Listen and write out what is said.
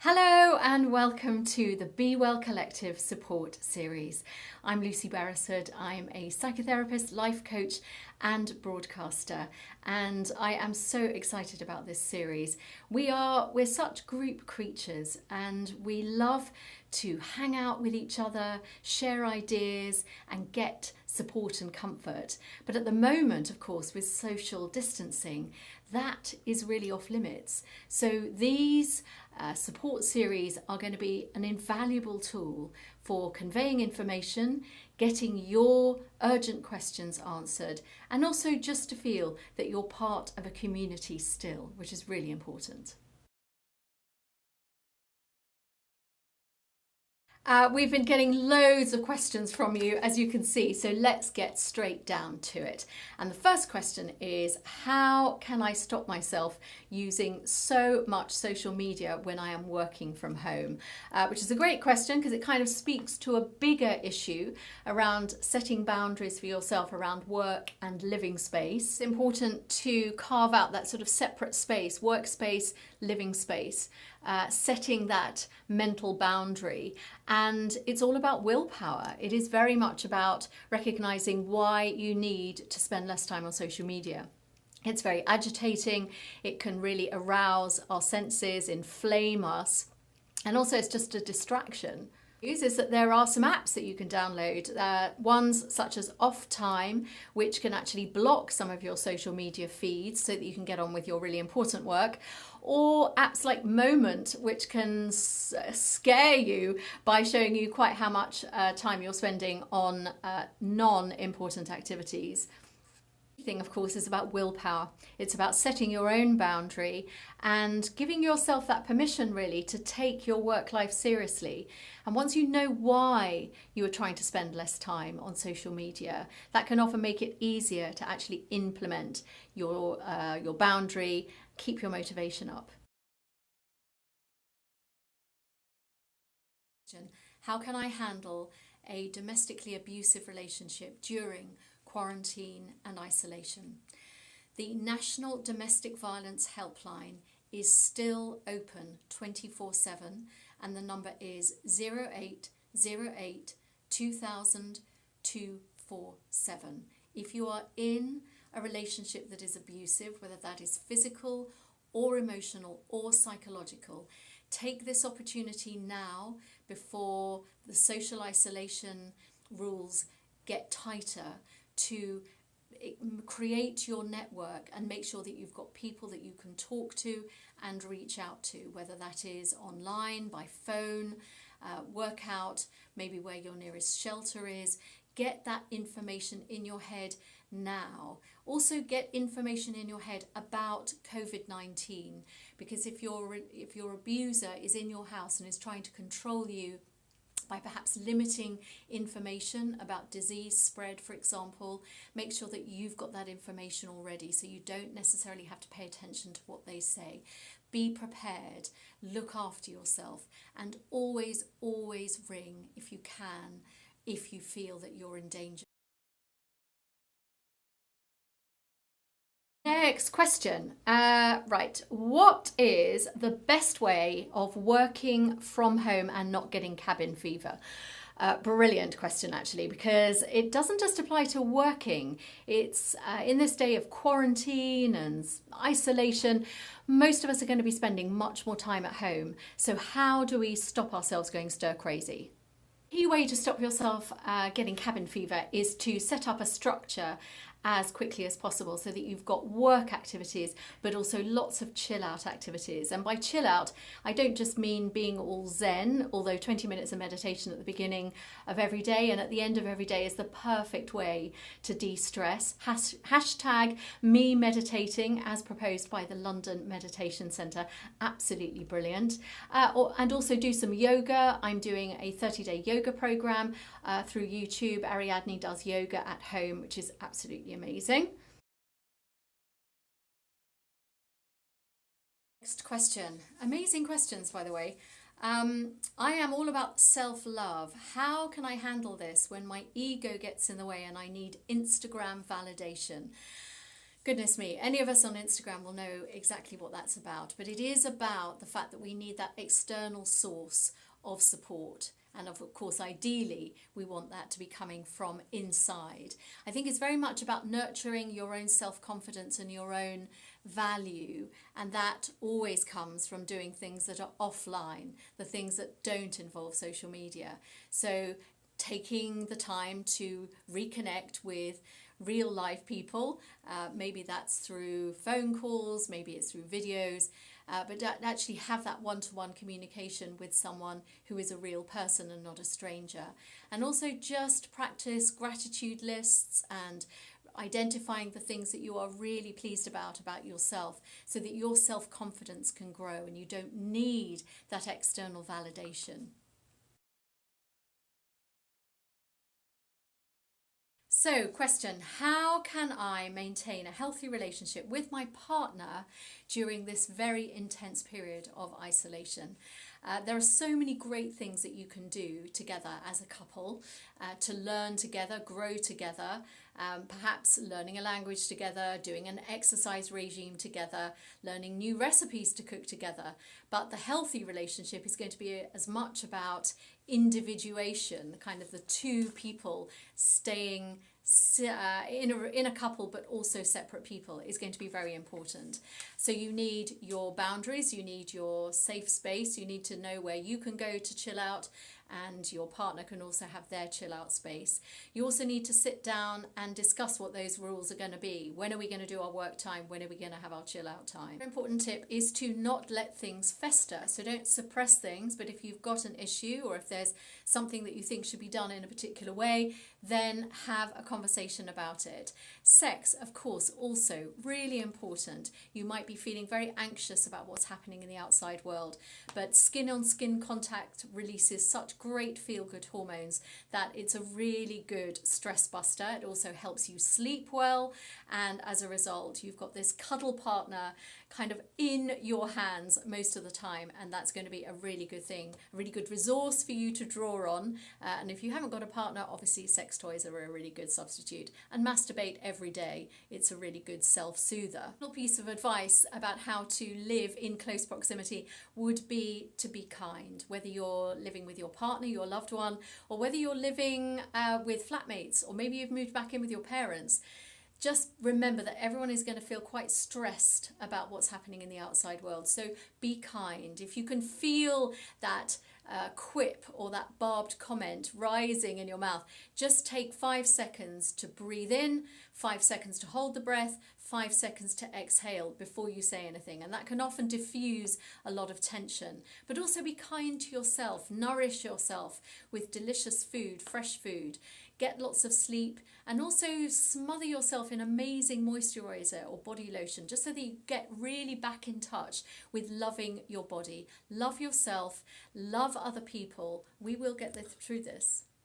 Hello and welcome to the Be Well Collective support series. I'm Lucy Beresford. I'm a psychotherapist, life coach and broadcaster, and I am so excited about this series. We're such group creatures and we love to hang out with each other, share ideas and get support and comfort. But at the moment, of course, with social distancing, that is really off limits. So these support series are going to be an invaluable tool for conveying information, getting your urgent questions answered, and also just to feel that you're part of a community still, which is really important. We've been getting loads of questions from you, as you can see, so let's get straight down to it. And the first question is, how can I stop myself using so much social media when I am working from home? Which is a great question because it kind of speaks to a bigger issue around setting boundaries for yourself around work and living space. It's important to carve out that sort of separate space, workspace, living space. Setting that mental boundary, and it's all about willpower. It is very much about recognizing why you need to spend less time on social media. It's very agitating, it can really arouse our senses, inflame us, and also it's just a distraction. Is that there are some apps that you can download, ones such as Off Time, which can actually block some of your social media feeds so that you can get on with your really important work, or apps like Moment, which can scare you by showing you quite how much time you're spending on non-important activities. Thing, of course, is about willpower. It's about setting your own boundary and giving yourself that permission really to take your work life seriously. And once you know why you are trying to spend less time on social media, that can often make it easier to actually implement your boundary, keep your motivation up. How can I handle a domestically abusive relationship during quarantine and isolation? The National Domestic Violence Helpline is still open 24/7 and the number is 0808 2000 247. If you are in a relationship that is abusive, whether that is physical or emotional or psychological, take this opportunity now before the social isolation rules get tighter to create your network and make sure that you've got people that you can talk to and reach out to, whether that is online, by phone, work out maybe where your nearest shelter is. Get that information in your head now. Also get information in your head about COVID-19, because if your abuser is in your house and is trying to control you by perhaps limiting information about disease spread, for example, make sure that you've got that information already so you don't necessarily have to pay attention to what they say. Be prepared, look after yourself, and always, always ring if you can, if you feel that you're in danger. Next question. Right, what is the best way of working from home and not getting cabin fever? Brilliant question, actually, because it doesn't just apply to working. It's in this day of quarantine and isolation, most of us are going to be spending much more time at home. So how do we stop ourselves going stir crazy? The key way to stop yourself getting cabin fever is to set up a structure as quickly as possible so that you've got work activities but also lots of chill out activities. And by chill out, I don't just mean being all zen, although 20 minutes of meditation at the beginning of every day and at the end of every day is the perfect way to de-stress. Hashtag me meditating, as proposed by the London Meditation Centre, absolutely brilliant. And also do some yoga. I'm doing a 30-day yoga program through YouTube. Ariadne does yoga at home, which is absolutely amazing. Next question. Amazing questions, by the way. I am all about self-love. How can I handle this when my ego gets in the way and I need Instagram validation? Goodness me, any of us on Instagram will know exactly what that's about, but it is about the fact that we need that external source of support. And of course, ideally, we want that to be coming from inside. I think it's very much about nurturing your own self-confidence and your own value. And that always comes from doing things that are offline, the things that don't involve social media. So taking the time to reconnect with real life people, maybe that's through phone calls, maybe it's through videos, but actually have that one-to-one communication with someone who is a real person and not a stranger. And also just practice gratitude lists and identifying the things that you are really pleased about yourself, so that your self-confidence can grow and you don't need that external validation. So, question, how can I maintain a healthy relationship with my partner during this very intense period of isolation? There are so many great things that you can do together as a couple to learn together, grow together, perhaps learning a language together, doing an exercise regime together, learning new recipes to cook together. But the healthy relationship is going to be as much about individuation, kind of the two people staying in a couple but also separate people is going to be very important. So you need your boundaries, you need your safe space, you need to know where you can go to chill out, and your partner can also have their chill out space. You also need to sit down and discuss what those rules are going to be. When are we going to do our work time? When are we going to have our chill out time? An important tip is to not let things fester. So don't suppress things, but if you've got an issue or if there's something that you think should be done in a particular way, then have a conversation about it. Sex, of course, also really important. You might be feeling very anxious about what's happening in the outside world, but skin on skin contact releases such great feel-good hormones that it's a really good stress buster. It also helps you sleep well, and as a result you've got this cuddle partner kind of in your hands most of the time, and that's going to be a really good thing, a really good resource for you to draw on. And if you haven't got a partner, obviously sex toys are a really good substitute, and masturbate every day. It's a really good self-soother. A little piece of advice about how to live in close proximity would be to be kind, whether you're living with your partner, your loved one, or whether you're living with flatmates, or maybe you've moved back in with your parents. Just remember that everyone is going to feel quite stressed about what's happening in the outside world. So be kind. If you can feel that quip or that barbed comment rising in your mouth, just take 5 seconds to breathe in, 5 seconds to hold the breath, 5 seconds to exhale before you say anything. And that can often diffuse a lot of tension. But also be kind to yourself. Nourish yourself with delicious food, fresh food. Get lots of sleep, and also smother yourself in amazing moisturizer or body lotion, just so that you get really back in touch with loving your body. Love yourself, love other people. We will get through this.